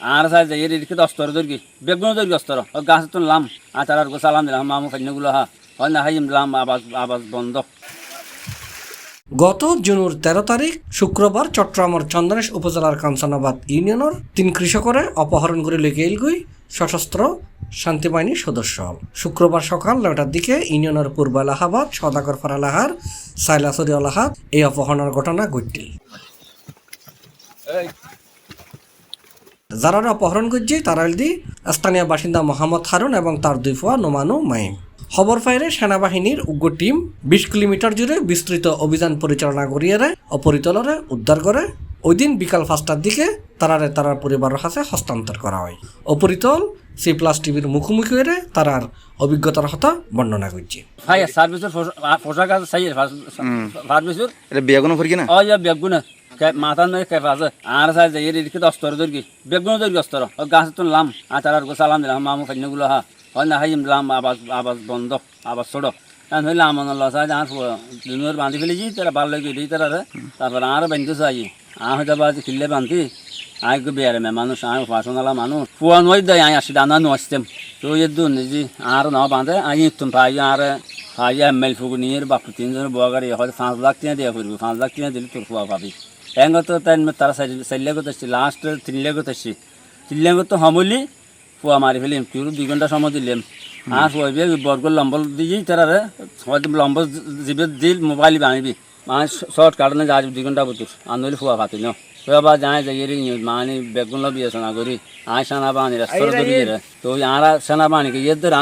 আর সাই যাই এদিকে 10 তর দর্গি বেগুন দর্গি 10 তর গাছ তুললাম আর তার সালাম দিলাম মামু খাইনগুলো হয় না হাইম দিলাম আবাস বন্ধ। গত জুনের 13 তারিখ শুক্রবার চট্টগ্রামের চন্দনেশ উপজেলার কাঞ্চনাবাদ ইউনিয়নের 3 কৃষকরে অপহরণ করে লেগে গই সশস্ত্র শান্তিবাহিনীর সদস্য। শুক্রবার সকাল 9টার দিকে ইউনিয়নের পূর্ব এলাহাবাদ সদাগর ফারালাহার সাইলাসরি এলাহাত এই অপহরণের ঘটনা ঘটল। যারা অপহরণ করছে তারা স্থানীয় বাসিন্দা মোহাম্মদ হারুন এবং তার 2 ফুয়া নোমানু মাইম। খবর পাইলে সেনাবাহিনীর উগ্র টিম 20 কিলোমিটার জুড়ে বিস্তৃত অভিযান পরিচালনা করিয়ে অপহৃতলরে উদ্ধার করে। ওই দিন বিকাল 5টার দিকে তারার পরিবারের কাছে হস্তান্তর করা হয়। অপহৃতল সি প্লাস টিভির মুখোমুখি হয়ে তারার অভিজ্ঞতার কথা বর্ণনা করছে। মাথা নয় খেপা আছে আর সাই যাই এদিকে 10 তর দর্গি বেগুন দর্গি 10 তর গাছ তুললাম আর তার সালাম দিলাম মামু খাইনগুলো হয় না হাইম দিলাম আবাস বন্ধ আবাস ছোড়ো হইলে আমার সাহায্য আর জুনিয়র বাঁধি ফেলেছি তারা ভালো লাগে দিই তারপর আর বাঁধতে চাই হয়তো বা খিললে বাঁধি আগে বেয়ারে মানুষ আমি উপাসনালা মানুষ পুয়া নয় দেয় আমি আসি দানা নসতেম তো এর দু নিজে আর ন বাঁধে আমি তুম পাই আর পাই ML ফুগু নিয়ে বাপু 3 জনের বগারি হয়তো 5 লাখ টাকা দিয়ে করবি 5 লাখ টাকা দিলে তোর পুয়া পাবি এঙ্গত তাই তারা 4 লাখ আসছি লাস্ট 3 লাখ আসছি 3 লাখ তো হামলি পুয়া মারি ফেলিম তুই 2 ঘন্টা সময় দিলাম আর পুয়াবি বর্গ লম্বল দিয়ে তারা হয়তো লম্বল জিবে দিল মোবাইল বানিবি মানে শর্ট কাটনে যা 2 ঘন্টা বুতুর আনলে পুয়া পাতি ন বা যায় যাই মানে বেগুন বিবেচনা করি আয় সেনাবাহিনী রাস্তা ধরি তো আর সেনাবাহিনীকে এদের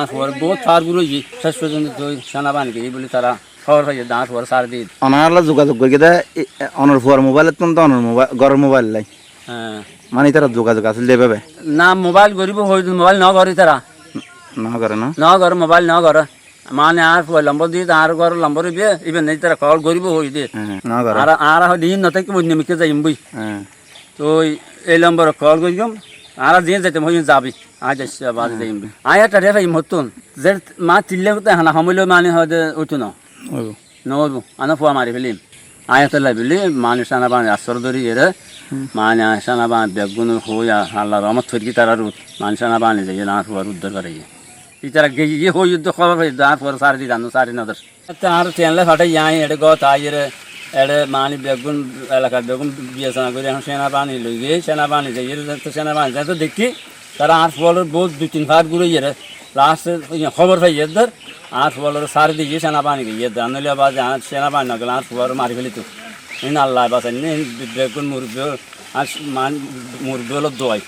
বহুত ফার গুলো শেষ পর্যন্ত তো সেনাবাহিনীকে এই বলে তারা খবর পাইছে দাঁড় পর সার দিয়ে অনারলা যোগাযোগ করি কেদা অনর ফুয়ার মোবাইল তো অনর মোবাইল ঘরের মোবাইল লাই হ্যাঁ মানে তারা যোগাযোগ আছে দেবে না মোবাইল গরিব হই মোবাইল ন করি তারা না করে না ন করে মোবাইল ন করে মানে আর লম্বর দিয়ে আর ঘর লম্বর দিয়ে ইভেন নেই তারা কল গরিব হই দিয়ে না করে আর দিন না থেকে নিমিকে যাইম বই হ্যাঁ তো এই নম্বর কল করিম আর দিয়ে যাইতে মই যাবি আজ বাদ যাইম আয় একটা রেফাই মতন যে মা তিল্লে করতে হানা সময় মানে হয়তো ওইটো নবো আনা ফুয়া মারি ফেলিম আয়াতে লাইবিলি মানে সেনাবাহিনী আশ্রয় ধরি এরে মানে সেনাবাহিনী বেগুন হই আল্লাহ রহমত ফিরকি তারা মানে সেনাবাহিনী যাই না ফুয়ার উদ্ধার করে ইতারা গিয়ে হই যুদ্ধ খবর পাই আর ফুয়ার সারি জানো সারি নদর আর ট্রেনলে ফাটাই যাই এটা গত আইরে এড়ে মানে বেগুন এলাকার বেগুন বিবেচনা করে এখন সেনাবাহিনী লই গিয়ে সেনাবাহিনী যাই তো সেনাবাহিনী যাই তো দেখি তারা আর ফুয়ার বহুত 2-3 ভাগ ঘুরে গিয়ে লাস্ট খবর পাই এদের আর ফুয়ার সারি দিয়ে সেনাবাহিনীকে ইয়ে আনলে বা সেনাবাহিনী না গেলে আর ফুয়ার মারি ফেলি তো আল্লাহ বাসাই বেগুন মুরব্বী আর মুরব্বী হলো দোয়াই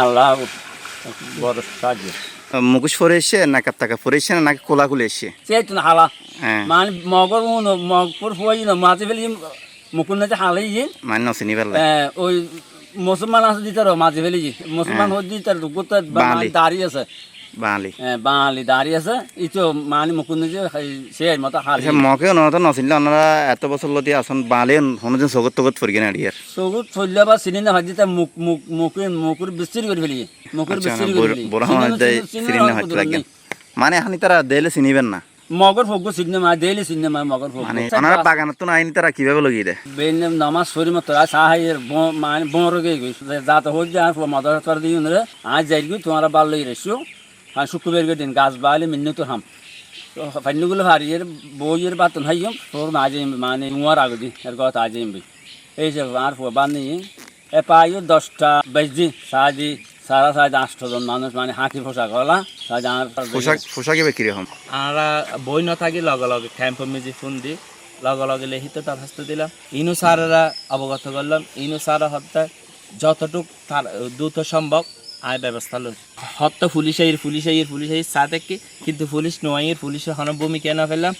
আল্লাহ বড় সাহায্য মুখোশ পরে এসে না কাপটাকা পরে এসে না নাকি কোলাকুলে এসে সেই তো হালা মানে মগর মগপুর ফুয়াই না মাঝে ফেলি মুকুল নাচে হালাই মানে নচিনি পেলাই ওই মুসলমান আছে দিতে মাঝে ফেলি মুসলমান হয়ে দিতে দাঁড়িয়ে আছে বাঙালি দাঁড়িয়ে আছে ইতো মানে মুকুল নাচে সে মতো হালি মকে ওনারা তো নচিনলে ওনারা এত বছর লতি আসন বালে হনুজন চৌকত টকত ফরি কিনা আর চৌকত ফরলে বা চিনি না ভাজি মুকুর বিস্তৃতি করে ফেলি মুকুর বিস্তৃতি করে ফেলি বড় চিনি না হয়তো লাগেন মানে এখন তারা দেলে চিনিবেন না মগর ফোকো সিনেমা ডেইলি সিনেমা মগর ফোকো মানে ওনারা বাগানত তো আইনি তারা কিভাবে লগিয়ে দেয় বেন নামাজ সরি মত সাহায়ের মানে বড়গে গই যাতে হই যা মাদার কর দিন রে আজ যাইগু তোমারা বাল লই রেসু আর শুক্রবার দিন গাছ বালে মিন্নু তো হাম তো ফাইনগুলো হারিয়ের বইয়ের বাতন হাইম তোর মাঝে মানে মুয়ার আগদি এর কথা আজেম বই এই যে আর বানি এ পাইও 10টা বাজি সাজি সারা 8 জন মানুষ মানে হাঁকি পোশাক হলা পোশাকে বিক্রি হম আমরা বই না থাকি লগে লগে ক্যাম্প মিজি ফোন দি লগে লগে লিখিত দরখাস্ত দিলাম ইনু স্যারেরা অবগত করলাম ইনু স্যার হত্যা যতটুক দ্রুত সম্ভব আয় ব্যবস্থা লই হত্যা পুলিশের সাথে কিন্তু পুলিশ নয় পুলিশের হন ভূমিকা না ফেললাম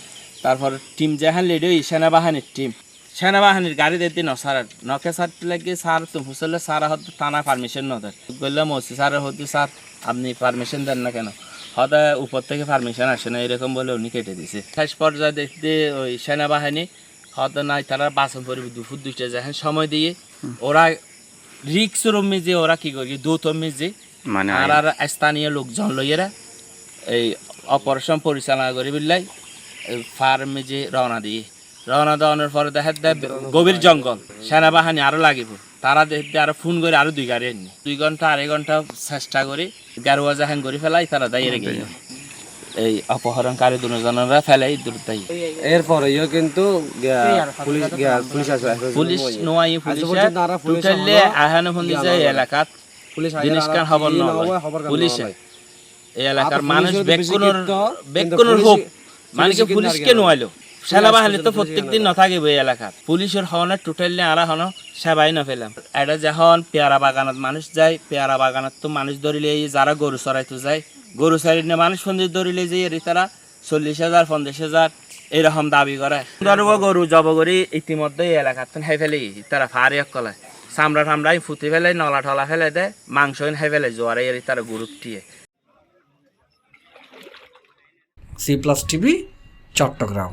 তারপর টিম যেহান লিড সেনাবাহিনীর টিম সেনাবাহিনীর গাড়ি দিতে নসার নকে সার লাগে স্যার তো হুসলে সারা হতে থানা পারমিশন নদের বললাম ওসি স্যারের হতে স্যার আপনি পারমিশন দেন না কেন হয়তো উপর থেকে পারমিশন আসে না এরকম বলে উনি কেটে দিছে শেষ পর্যায়ে দেখতে ওই সেনাবাহিনী হয়তো নাই তারা বাসন পরিব দুপুর 2টা যখন সময় দিয়ে ওরা রিক্স রুমে যে ওরা কি করি দৌতমে যে মানে আর স্থানীয় লোকজন লইয়েরা এই অপারেশন পরিচালনা করি বিল্লাই ফার্মে যে রওনা দেওয়ানোর পরে দেখা যায় গভীর জঙ্গল সেনাবাহিনী আরো লাগিব তারা দেখতে আরো ফোন করে আরো 2 গাড়ি এনে 2 ঘন্টা 2.5 ঘন্টা চেষ্টা করি গাড়ুয়া জাহান করে ফেলাই তারা দাঁড়িয়ে গেল এই অপহরণকারী দুজনেরা ফেলাই দূরতাই এরপরেও কিন্তু পুলিশ নোয়াই পুলিশে টোটালি আহানো ফোন দিছে এলাকাত জিনিস কান খবর না পুলিশে এই এলাকার মানুষ বেকুনোর হোক মানুষকে পুলিশকে নোয়াইলো সেনাবাহিনী তো প্রত্যেকদিন না থাকিব এই এলাকাত পুলিশের হওয়ানে টোটালি আরা হনো সেবাই না পেলাম এটা যখন পেয়ারা বাগানত মানুষ যায় পেয়ারা বাগানত তো মানুষ ধরিলে যারা গরু চড়াইতে যায় গরু চড়াইলে মানুষ ফন্দি ধরিলে যে এর তারা 40,000 50,000 এরকম দাবি করে গরু জব করি ইতিমধ্যে এই এলাকাত হাই ফেলে তারা ফারি কলায় চামড়া টামড়াই ফুটি ফেলে নলা ঠলা ফেলে দেয় মাংস হাই ফেলে জোয়ারে এর তারা গরুপ টিয়ে C+ TV চট্টগ্রাম।